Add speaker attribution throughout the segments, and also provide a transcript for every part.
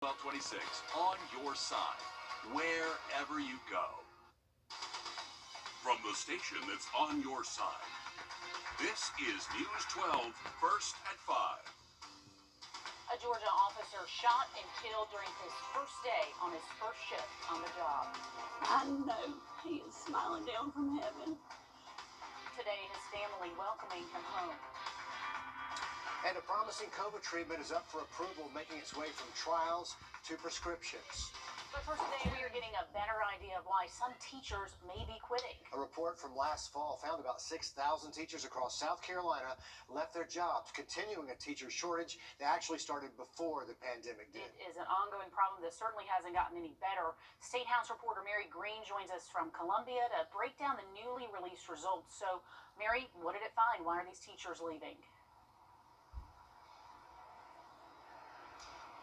Speaker 1: 1226 on your side, wherever you go. From the station that's on your side, this is News 12, First at 5.
Speaker 2: A Georgia officer shot and killed during his first day on his first shift on the job.
Speaker 3: I know he is smiling down from heaven.
Speaker 2: Today, his family welcoming him home.
Speaker 4: And a promising COVID treatment is up for approval, making its way from trials to prescriptions.
Speaker 2: But first today, we are getting a better idea of why some teachers may be quitting.
Speaker 4: A report from last fall found about 6,000 teachers across South Carolina left their jobs, continuing a teacher shortage that actually started before the pandemic did.
Speaker 2: It is an ongoing problem that certainly hasn't gotten any better. State House reporter Mary Green joins us from Columbia to break down the newly released results. So, Mary, what did it find? Why are these teachers leaving?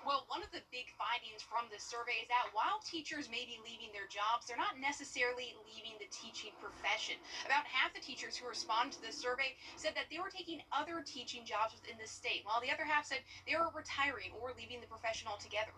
Speaker 5: Well, one of the big findings from this survey is that while teachers may be leaving their jobs, they're not necessarily leaving the teaching profession. About half the teachers who responded to this survey said that they were taking other teaching jobs within the state, while the other half said they were retiring or leaving the profession altogether.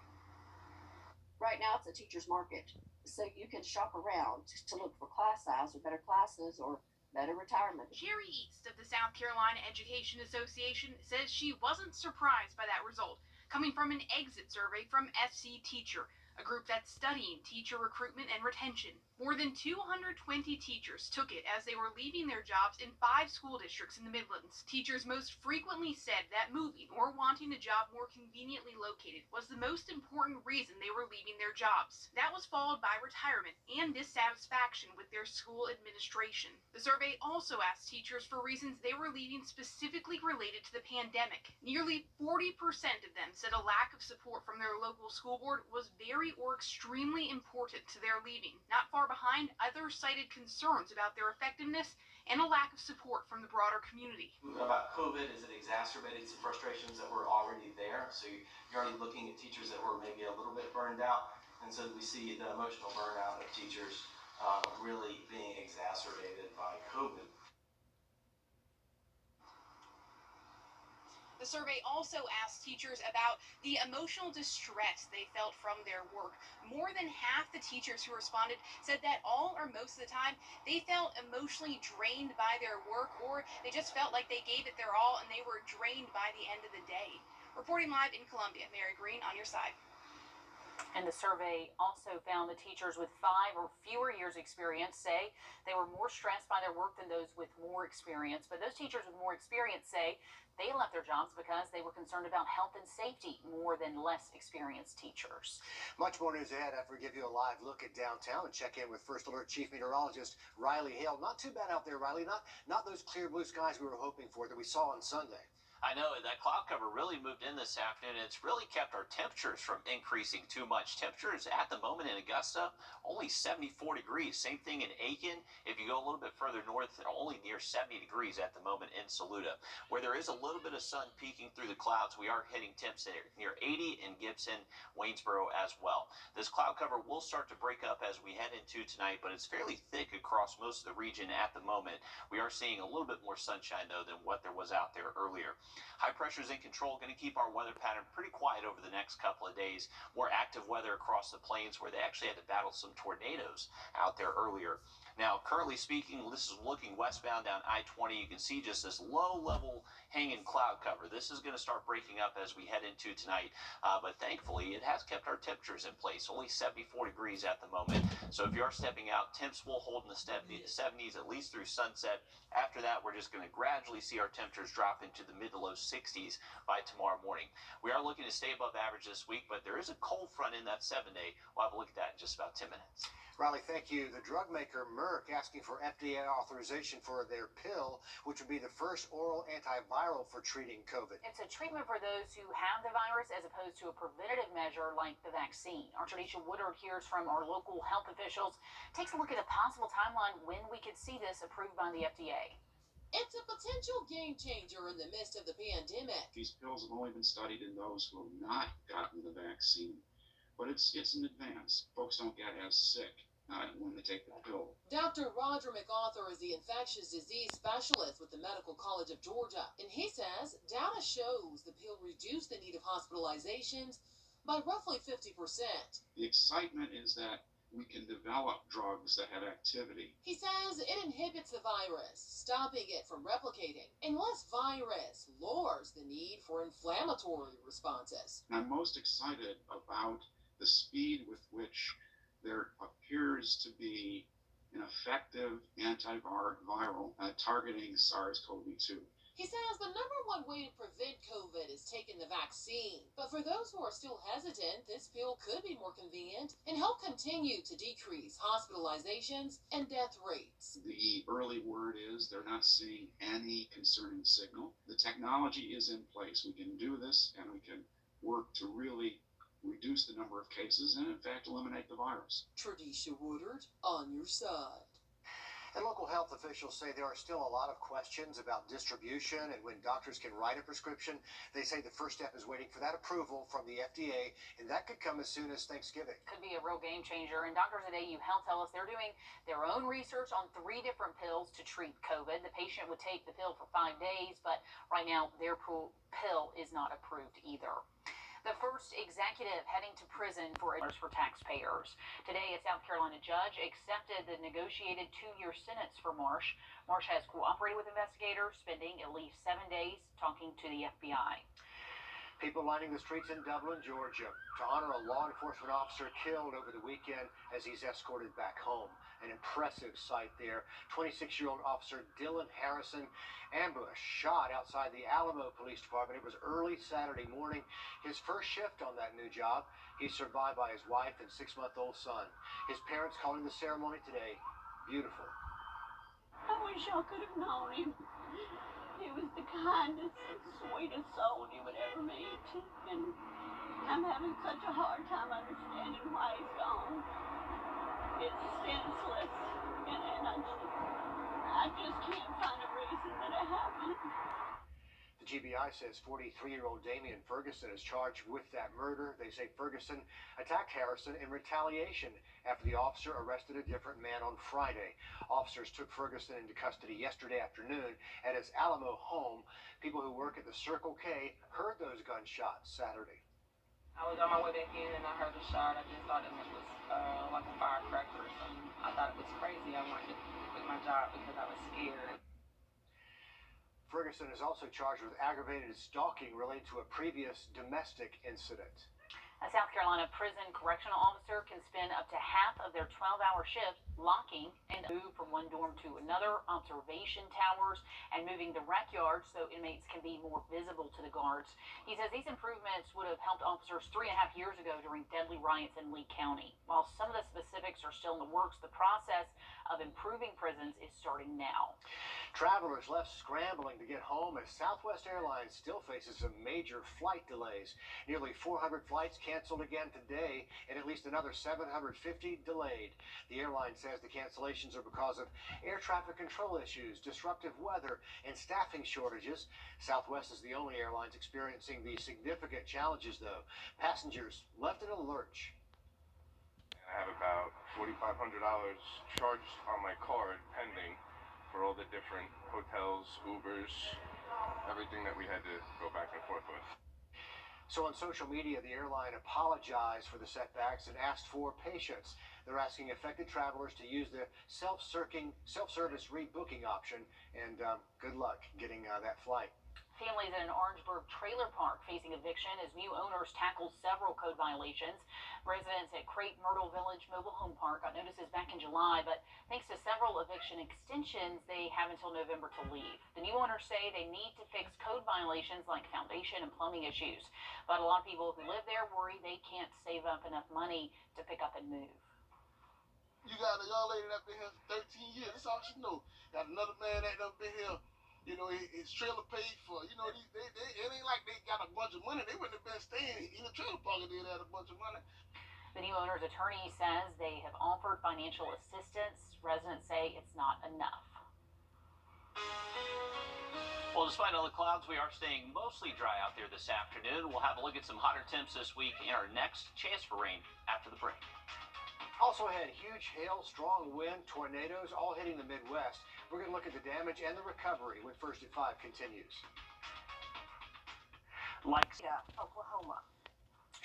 Speaker 3: Right now, it's a teacher's market, so you can shop around to look for class size or better classes or better retirement.
Speaker 5: Sherry East of the South Carolina Education Association says she wasn't surprised by that result, coming from an exit survey from SC Teacher, a group that's studying teacher recruitment and retention. More than 220 teachers took it as they were leaving their jobs in 5 school districts in the Midlands. Teachers most frequently said that moving or wanting a job more conveniently located was the most important reason they were leaving their jobs. That was followed by retirement and dissatisfaction with their school administration. The survey also asked teachers for reasons they were leaving specifically related to the pandemic. Nearly 40% of them said a lack of support from their local school board was very or extremely important to their leaving. Not far behind, others cited concerns about their effectiveness and a lack of support from the broader community.
Speaker 6: About COVID is it exacerbated some frustrations that were already there. So you're already looking at teachers that were maybe a little bit burned out. And so we see the emotional burnout of teachers really being exacerbated by COVID.
Speaker 5: The survey also asked teachers about the emotional distress they felt from their work. More than half the teachers who responded said that all or most of the time they felt emotionally drained by their work, or they just felt like they gave it their all and they were drained by the end of the day. Reporting live in Columbia, Mary Green on your side.
Speaker 2: And the survey also found that teachers with 5 or fewer years experience say they were more stressed by their work than those with more experience. But those teachers with more experience say they left their jobs because they were concerned about health and safety more than less experienced teachers.
Speaker 4: Much more news ahead after we give you a live look at downtown and check in with First Alert Chief Meteorologist Riley Hale. Not too bad out there, Riley. Not those clear blue skies we were hoping for that we saw on Sunday.
Speaker 7: I know that cloud cover really moved in this afternoon. It's really kept our temperatures from increasing too much. Temperatures at the moment in Augusta, only 74 degrees. Same thing in Aiken. If you go a little bit further north, only near 70 degrees at the moment in Saluda. Where there is a little bit of sun peeking through the clouds, we are hitting temps near 80 in Gibson, Waynesboro as well. This cloud cover will start to break up as we head into tonight, but it's fairly thick across most of the region at the moment. We are seeing a little bit more sunshine, though, than what there was out there earlier. High pressure is in control, going to keep our weather pattern pretty quiet over the next couple of days. More active weather across the plains where they actually had to battle some tornadoes out there earlier. Now, currently speaking, this is looking westbound down I-20. You can see just this low-level hanging cloud cover. This is going to start breaking up as we head into tonight, but thankfully, it has kept our temperatures in place. Only 74 degrees at the moment, so if you are stepping out, temps will hold in the 70s at least through sunset. After that, we're just going to gradually see our temperatures drop into the mid to low 60s by tomorrow morning. We are looking to stay above average this week, but there is a cold front in that 7-day. We'll have a look at that in just about 10 minutes.
Speaker 4: Riley, thank you. The drug maker Merck asking for FDA authorization for their pill, which would be the first oral antiviral for treating COVID.
Speaker 2: It's a treatment for those who have the virus as opposed to a preventative measure like the vaccine. Our Tanisha Woodard hears from our local health officials, takes a look at a possible timeline when we could see this approved by the FDA.
Speaker 8: It's a potential game changer in the midst of the pandemic.
Speaker 9: These pills have only been studied in those who have not gotten the vaccine, but it's in advance. Folks don't get as sick when they take the pill.
Speaker 8: Dr. Roger MacArthur is the infectious disease specialist with the Medical College of Georgia, and he says data shows the pill reduced the need of hospitalizations by roughly 50%.
Speaker 9: The excitement is that we can develop drugs that have activity.
Speaker 8: He says it inhibits the virus, stopping it from replicating, and less virus lowers the need for inflammatory responses.
Speaker 9: And I'm most excited about the speed with which there appears to be an effective antiviral targeting SARS-CoV-2.
Speaker 8: He says the number one way to prevent COVID is taking the vaccine. But for those who are still hesitant, this pill could be more convenient and help continue to decrease hospitalizations and death rates.
Speaker 9: The early word is they're not seeing any concerning signal. The technology is in place. We can do this, and we can work to really reduce the number of cases and, in fact, eliminate the virus.
Speaker 8: Tradisha Woodard, on your side.
Speaker 4: And local health officials say there are still a lot of questions about distribution and when doctors can write a prescription. They say the first step is waiting for that approval from the FDA, and that could come as soon as Thanksgiving.
Speaker 2: Could be a real game changer. And doctors at AU Health tell us they're doing their own research on 3 different pills to treat COVID. The patient would take the pill for 5 days, but right now their pill is not approved either. The first executive heading to prison for taxpayers. Today, a South Carolina judge accepted the negotiated 2-year sentence for Marsh. Marsh has cooperated with investigators, spending at least 7 days talking to the FBI.
Speaker 4: People lining the streets in Dublin, Georgia, to honor a law enforcement officer killed over the weekend as he's escorted back home. An impressive sight there. 26-year-old officer Dylan Harrison ambushed, shot outside the Alamo Police Department. It was early Saturday morning. His first shift on that new job. He's survived by his wife and 6-month-old son. His parents calling the ceremony today beautiful.
Speaker 10: I wish I could have known him. He was the kindest, sweetest soul you would ever meet. And I'm having such a hard time understanding why he's gone. It's senseless, and I just can't find a reason that it happened.
Speaker 4: The GBI says 43-year-old Damian Ferguson is charged with that murder. They say Ferguson attacked Harrison in retaliation after the officer arrested a different man on Friday. Officers took Ferguson into custody yesterday afternoon at his Alamo home. People who work at the Circle K heard those gunshots Saturday.
Speaker 11: I was on my way back in and I heard the shot. I just thought it was like a firecracker or something. I thought it was crazy. I wanted to quit my job because I was scared.
Speaker 4: Ferguson is also charged with aggravated stalking related to a previous domestic incident.
Speaker 2: A South Carolina prison correctional officer can spend up to half of their 12-hour shift locking and move from one dorm to another, observation towers, and moving the rec yards so inmates can be more visible to the guards. He says these improvements would have helped officers 3.5 years ago during deadly riots in Lee County. While some of the specifics are still in the works, the process of improving prisons is starting now.
Speaker 4: Travelers left scrambling to get home as Southwest Airlines still faces some major flight delays. Nearly 400 flights canceled again today and at least another 750 delayed. The airline says the cancellations are because of air traffic control issues, disruptive weather, and staffing shortages. Southwest is the only airline experiencing these significant challenges, though. Passengers left in a lurch.
Speaker 12: I have about $4,500 charged on my card pending for all the different hotels, Ubers, everything that we had to go back and forth with.
Speaker 4: So on social media, the airline apologized for the setbacks and asked for patience. They're asking affected travelers to use the self-service rebooking option, and good luck getting that flight.
Speaker 2: Families in an Orangeburg trailer park facing eviction as new owners tackle several code violations. Residents at Crepe Myrtle Village Mobile Home Park got notices back in July, but thanks to several eviction extensions, they have until November to leave. The new owners say they need to fix code violations like foundation and plumbing issues, but a lot of people who live there worry they can't save up enough money to pick up and move.
Speaker 13: You got a young lady that been here for 13 years. That's all she know. Got another man that done been here. You know, his trailer paid for. You know, it ain't like they got a bunch of money. They wouldn't have been staying in the trailer park if they had a bunch of money.
Speaker 2: The new owner's attorney says they have offered financial assistance. Residents say it's not enough.
Speaker 7: Well, despite all the clouds, we are staying mostly dry out there this afternoon. We'll have a look at some hotter temps this week in our next chance for rain after the break.
Speaker 4: Also ahead, huge hail, strong wind, tornadoes, all hitting the Midwest. We're going to look at the damage and the recovery when First at 5 continues.
Speaker 14: Oklahoma.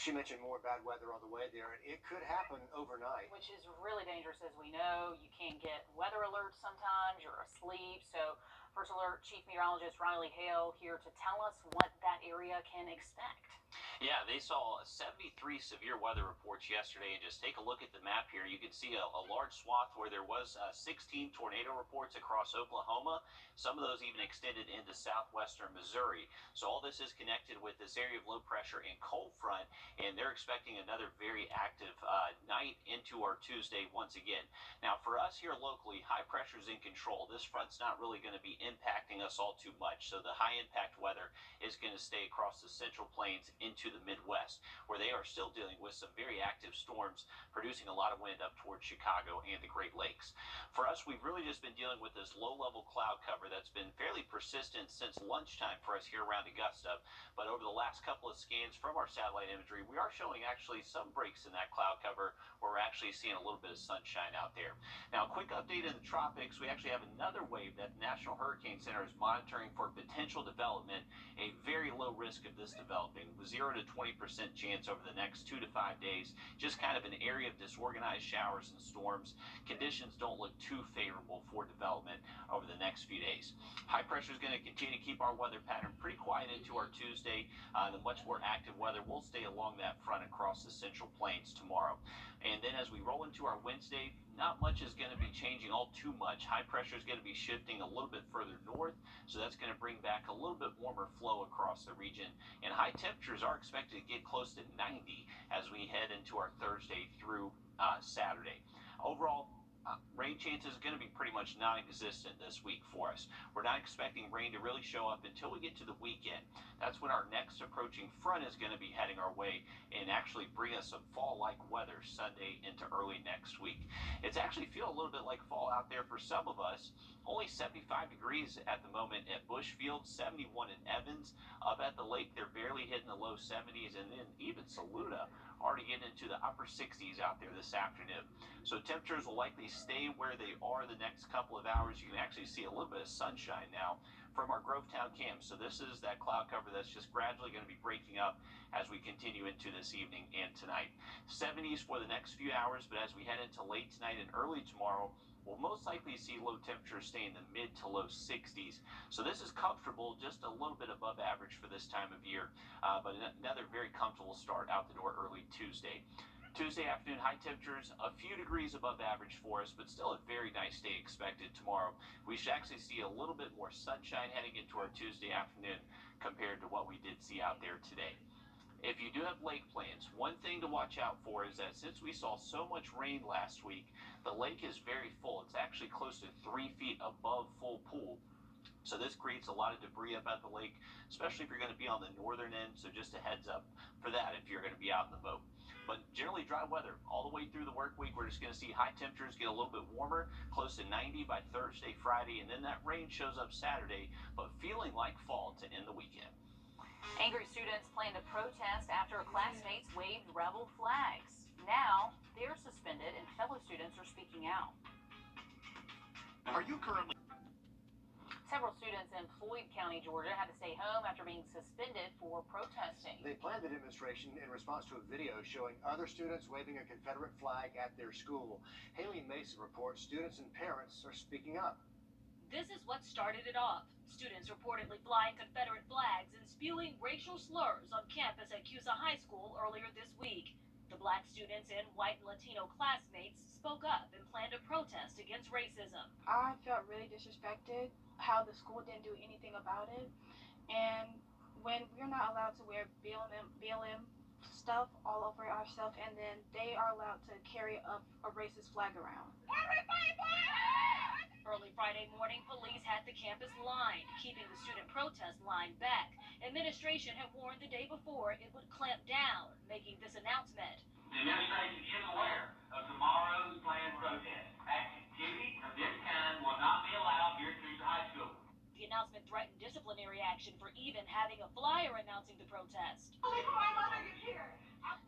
Speaker 4: She mentioned more bad weather on the way there, and it could happen overnight.
Speaker 2: Which is really dangerous, as we know. You can't get weather alerts sometimes. You're asleep. So, First Alert Chief Meteorologist Riley Hale here to tell us what that area can expect.
Speaker 7: Yeah, they saw 73 severe weather reports yesterday, and just take a look at the map here. You can see a large swath where there was 16 tornado reports across Oklahoma. Some of those even extended into southwestern Missouri. So all this is connected with this area of low pressure and cold front, and they're expecting another very active night into our Tuesday once again. Now, for us here locally, high pressure is in control. This front's not really going to be impacting us all too much. So the high impact weather is going to stay across the central plains into the Midwest, where they are still dealing with some very active storms, producing a lot of wind up towards Chicago and the Great Lakes. For us, we've really just been dealing with this low-level cloud cover that's been fairly persistent since lunchtime for us here around Augusta. But over the last couple of scans from our satellite imagery, we are showing actually some breaks in that cloud cover, where we're actually seeing a little bit of sunshine out there. Now, a quick update in the tropics. We actually have another wave that the National Hurricane Center is monitoring for potential development. A very low risk of this developing, 0 to 20% chance over the next 2 to 5 days. Just kind of an area of disorganized showers and storms. Conditions don't look too favorable for development over the next few days. High pressure is going to continue to keep our weather pattern pretty quiet into our Tuesday. The much more active weather will stay along that front across the central plains tomorrow. And then as we roll into our Wednesday, not much is going to be changing all too much. High pressure is going to be shifting a little bit further north, so that's going to bring back a little bit warmer flow across the region. And high temperatures are expected to get close to 90 as we head into our Thursday through Saturday. Overall, rain chances are going to be pretty much non-existent this week for us. We're not expecting rain to really show up until we get to the weekend. That's when our next approaching front is going to be heading our way and actually bring us some fall-like weather Sunday into early next week. It's actually feel a little bit like fall out there for some of us. Only 75 degrees at the moment at Bushfield, 71 in Evans. Up at the lake, they're barely hitting the low 70s, and then even Saluda already getting into the upper 60s out there this afternoon. So temperatures will likely stay where they are the next couple of hours. You can actually see a little bit of sunshine now from our Grovetown camp. So this is that cloud cover that's just gradually going to be breaking up as we continue into this evening and tonight. 70s for the next few hours, but as we head into late tonight and early tomorrow, we'll most likely see low temperatures stay in the mid to low 60s. So this is comfortable, just a little bit above average for this time of year, but another very comfortable start out the door early Tuesday. Tuesday afternoon, high temperatures, a few degrees above average for us, but still a very nice day expected tomorrow. We should actually see a little bit more sunshine heading into our Tuesday afternoon compared to what we did see out there today. If you do have lake plans, one thing to watch out for is that since we saw so much rain last week, the lake is very full. It's actually close to 3 feet above full pool. So this creates a lot of debris up at the lake, especially if you're going to be on the northern end. So just a heads up for that if you're going to be out in the boat. But generally dry weather all the way through the work week. We're just going to see high temperatures get a little bit warmer, close to 90 by Thursday, Friday, and then that rain shows up Saturday, but feeling like fall to end the weekend.
Speaker 2: Angry students plan to protest after classmates waved rebel flags. Now they're suspended and fellow students are speaking out.
Speaker 1: Are you currently...
Speaker 2: Several students in Floyd County, Georgia, had to stay home after being suspended for protesting.
Speaker 4: They planned the demonstration in response to a video showing other students waving a Confederate flag at their school. Haley Mason reports students and parents are speaking up.
Speaker 14: This is what started it off. Students reportedly flying Confederate flags and spewing racial slurs on campus at Cusa High School earlier this week. The black students and white and Latino classmates spoke up and planned to protest against racism.
Speaker 15: I felt really disrespected how the school didn't do anything about it. And when we're not allowed to wear BLM stuff all over ourselves, and then they are allowed to carry a racist flag around.
Speaker 14: Early Friday morning, police had the campus lined, keeping the student protest line back. Administration had warned the day before it would clamp down, making this announcement.
Speaker 16: The administration is aware of tomorrow's planned protest. Activity of this kind will not be allowed here at Cusa High School.
Speaker 14: The announcement threatened disciplinary action for even having a flyer announcing the protest.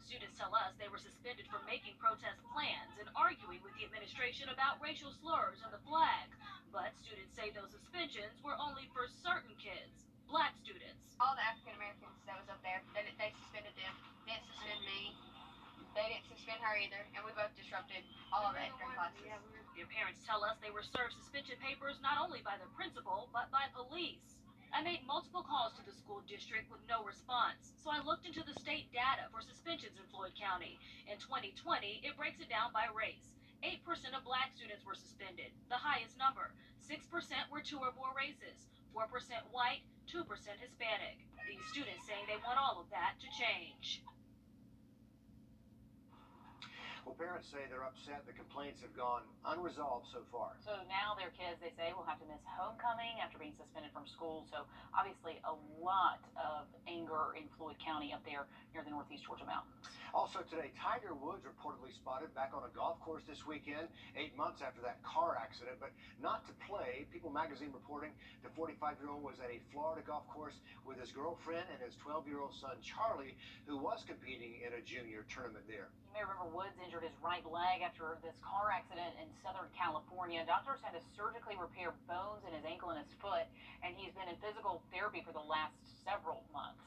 Speaker 14: Students tell us they were suspended for making protest plans and arguing with the administration about racial slurs and the flag. But students say those suspensions were only for certain kids. Black students.
Speaker 17: All the African Americans that was up there, they suspended them. They didn't suspend me. They didn't suspend her either, and we both disrupted all of the extra classes.
Speaker 14: Their parents tell us they were served suspension papers not only by the principal, but by police. I made multiple calls to the school district with no response, so I looked into the state data for suspensions in Floyd County. In 2020, it breaks it down by race. 8% of black students were suspended, the highest number. 6% were 2 or more races, 4% white, 2% Hispanic. These students saying they want all of that to change.
Speaker 4: Well, parents say they're upset the complaints have gone unresolved so far.
Speaker 2: So now their kids, they say, will have to miss homecoming after being suspended from school. So obviously a lot of anger in Floyd County up there near the Northeast Georgia mountains.
Speaker 4: Also today, Tiger Woods reportedly spotted back on a golf course this weekend, 8 months after that car accident, but not to play. People magazine reporting the 45-year-old was at a Florida golf course with his girlfriend and his 12-year-old son, Charlie, who was competing in a junior tournament there.
Speaker 2: You may remember Woods injured his right leg after this car accident in Southern California. Doctors had to surgically repair bones in his ankle and his foot, and he's been in physical therapy for the last several months.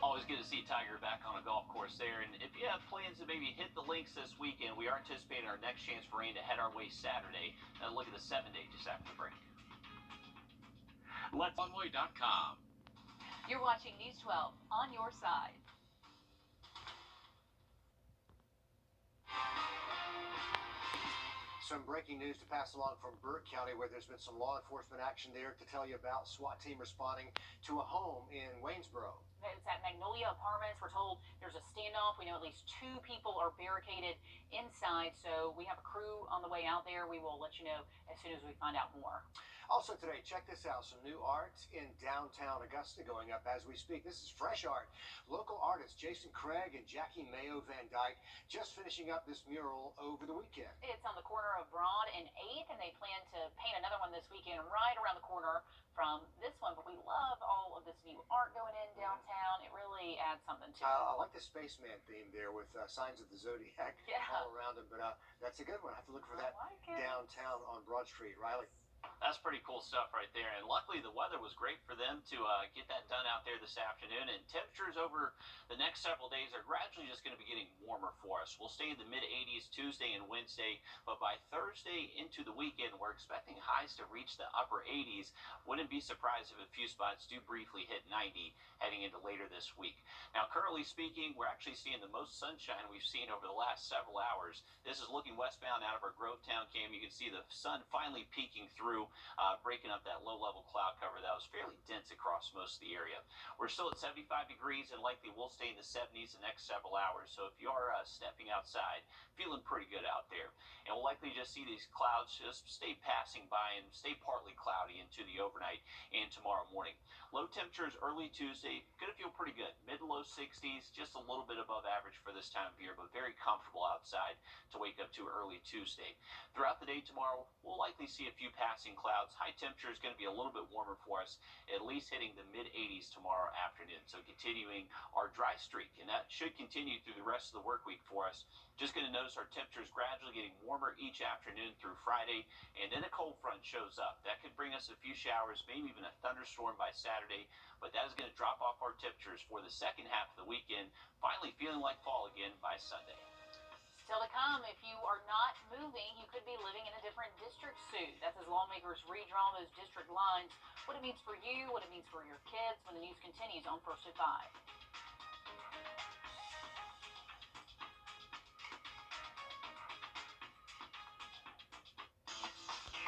Speaker 7: Always good to see Tiger back on a golf course there. And if you have plans to maybe hit the links this weekend, we are anticipating our next chance for rain to head our way Saturday. Now look at the 7-day just after the break.
Speaker 1: Let's oneway.com.
Speaker 2: You're watching News 12 on your side.
Speaker 4: Some breaking news to pass along from Burke County, where there's been some law enforcement action there to tell you about. SWAT team responding to a home in Waynesboro.
Speaker 2: It's at Magnolia Apartments. We're told there's a standoff. We know at least 2 people are barricaded inside, so we have a crew on the way out there. We will let you know as soon as we find out more.
Speaker 4: Also today, check this out, some new art in downtown Augusta going up as we speak. This is fresh art. Local artists Jason Craig and Jackie Mayo Van Dyke just finishing up this mural over the weekend.
Speaker 2: It's on the corner of Broad and 8th, and they plan to paint another one this weekend right around the corner from this one. But we love all of this new art going in downtown. It really adds something to it.
Speaker 4: I like the spaceman theme there with signs of the Zodiac all around them, but that's a good one. I have to look for that downtown on Broad Street. Riley?
Speaker 7: That's pretty cool stuff right there. And luckily the weather was great for them to get that done out there this afternoon. And temperatures over the next several days are gradually just going to be getting warmer for us. We'll stay in the mid-80s Tuesday and Wednesday, but by Thursday into the weekend, we're expecting highs to reach the upper 80s. Wouldn't be surprised if a few spots do briefly hit 90 heading into later this week. Now, currently speaking, we're actually seeing the most sunshine we've seen over the last several hours. This is looking westbound out of our Grovetown cam. You can see the sun finally peeking through, breaking up that low-level cloud cover that was fairly dense across most of the area. We're still at 75 degrees and likely we'll stay in the 70s the next several hours. So if you are stepping outside, feeling pretty good out there. And we'll likely just see these clouds just stay passing by and stay partly cloudy into the overnight and tomorrow morning. Low temperatures early Tuesday, going to feel pretty good. Mid to low 60s, just a little bit above average for this time of year, but very comfortable outside to wake up to early Tuesday. Throughout the day tomorrow, we'll likely see a few passing clouds. High temperature is going to be a little bit warmer for us, at least hitting the mid-80s tomorrow afternoon. So continuing our dry streak, and that should continue through the rest of the work week for us. Just going to notice our temperatures gradually getting warmer each afternoon through Friday, and then a cold front shows up. That could bring us a few showers, maybe even a thunderstorm by Saturday, but that is going to drop off our temperatures for the second half of the weekend, finally feeling like fall again by Sunday.
Speaker 2: Still to come, if you are not moving, you could be living in a different district soon. That's as lawmakers redraw those district lines, what it means for you, what it means for your kids when the news continues on First at 5.